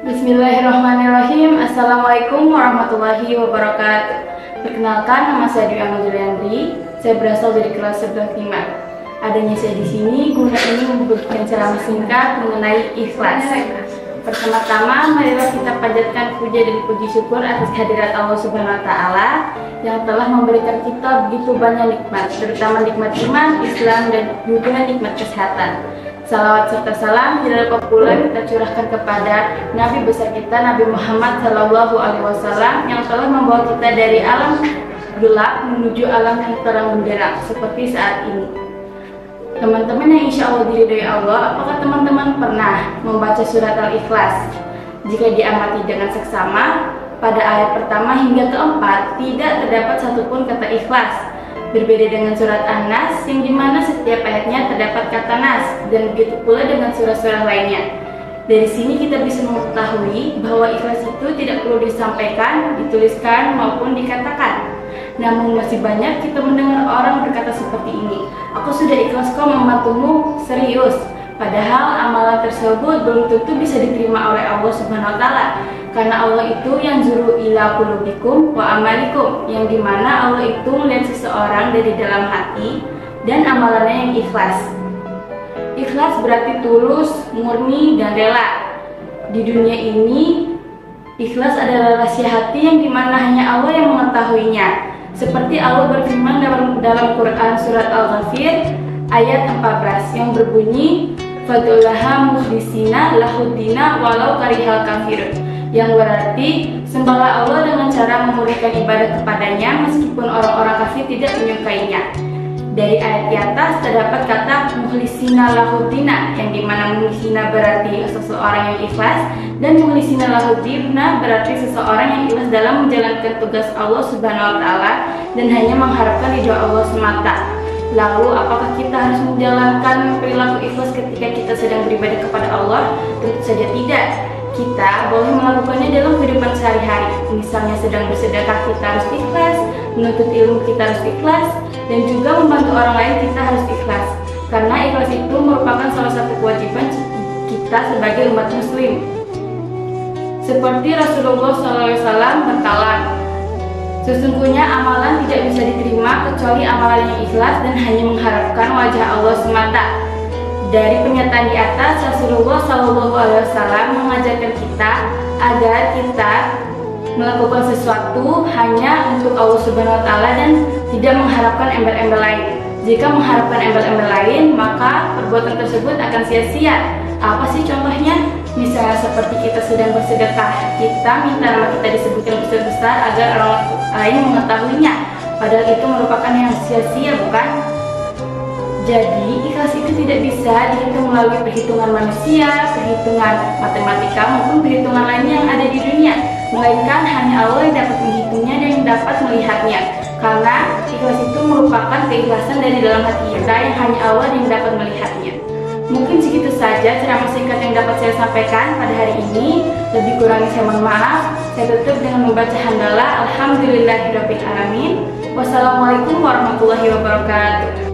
Bismillahirrahmanirrahim. Assalamualaikum warahmatullahi wabarakatuh. Perkenalkan, nama saya Dwi Amal Juliandri. Saya berasal dari kelas 11 5. Adanya saya di sini guna ini memberikan ceramah singkat mengenai ikhlas. Pertama-tama, marilah kita panjatkan puja dan puji syukur atas kehadirat Allah Subhanahu wa Ta'ala yang telah memberikan kita begitu banyak nikmat, terutama nikmat iman, Islam, dan juga nikmat kesehatan. Salawat serta salam tidak dapat pula kita curahkan kepada Nabi besar kita, Nabi Muhammad SAW, yang telah membawa kita dari alam gelap menuju alam yang terang benderang seperti saat ini. Teman-teman yang insya Allah diridhoi Allah, apakah teman-teman pernah membaca surat Al-Ikhlas? Jika diamati dengan seksama, pada ayat pertama hingga keempat tidak terdapat satupun kata ikhlas. Berbeda dengan surat An-Nas yang dimana setiap ayatnya terdapat kata nas, dan begitu pula dengan surah-surah lainnya. Dari sini kita bisa mengetahui bahwa ikhlas itu tidak perlu disampaikan, dituliskan maupun dikatakan. Namun masih banyak kita mendengar orang berkata seperti ini, "Aku sudah ikhlas kok membantumu," serius. Padahal amalan tersebut belum tentu bisa diterima oleh Allah Subhanahu wa Ta'ala, karena Allah itu yang zuru ila qulubikum wa amalikum, yang dimana Allah itu melihat seseorang dari dalam hati dan amalannya yang ikhlas. Ikhlas berarti tulus, murni, dan rela. Di dunia ini, ikhlas adalah rahasia hati yang dimana hanya Allah yang mengetahuinya. Seperti Allah berfirman dalam Quran surat Al-Ghafir ayat 14 yang berbunyi, "Fadulaha mukhlisina lahuddina walau karihal kafirun," yang berarti sembahlah Allah dengan cara memurnikan ibadah kepadanya meskipun orang-orang kafir tidak menyukainya. Dari ayat di atas terdapat kata mukhlisina lahuddina, yang dimana mukhlisina berarti seseorang yang ikhlas dan mukhlisina lahuddina berarti seseorang yang ikhlas dalam menjalankan tugas Allah Subhanahu wa Ta'ala dan hanya mengharapkan ridho Allah semata. Lalu apakah kita harus menjalankan perilaku ikhlas ketika kita sedang beribadah kepada Allah? Tentu saja tidak. Kita boleh melakukannya dalam kehidupan sehari-hari. Misalnya sedang bersedekah kita harus ikhlas, menuntut ilmu kita harus ikhlas, dan juga membantu orang lain kita harus ikhlas. Karena ikhlas itu merupakan salah satu kewajiban kita sebagai umat muslim. Seperti Rasulullah SAW berkalam, "Sesungguhnya amalan tidak bisa diterima kecuali amalan yang ikhlas dan hanya mengharapkan wajah Allah semata." Dari pernyataan di atas, Rasulullah SAW mengajarkan kita agar kita melakukan sesuatu hanya untuk Allah Subhanahu wa Ta'ala dan tidak mengharapkan embel-embel lain. Jika mengharapkan embel-embel lain, maka perbuatan tersebut akan sia-sia. Apa sih contohnya? Misalnya seperti kita sedang bersedekah, kita minta nama kita disebutkan besar-besar agar orang lain mengetahuinya, padahal itu merupakan yang sia-sia, bukan? Jadi, ikhlas itu tidak bisa dihitung melalui perhitungan manusia, perhitungan matematika, maupun perhitungan lainnya yang ada di dunia, melainkan hanya Allah yang dapat menghitungnya dan yang dapat melihatnya. Karena ikhlas itu merupakan keikhlasan dari dalam hati kita yang hanya Allah yang dapat melihatnya. Mungkin segitu saja ceramah singkat yang dapat saya sampaikan pada hari ini. Lebih kurangnya saya mohon maaf. Saya tutup dengan membaca hamdalah Alhamdulillahirabbil alamin. Wassalamualaikum warahmatullahi wabarakatuh.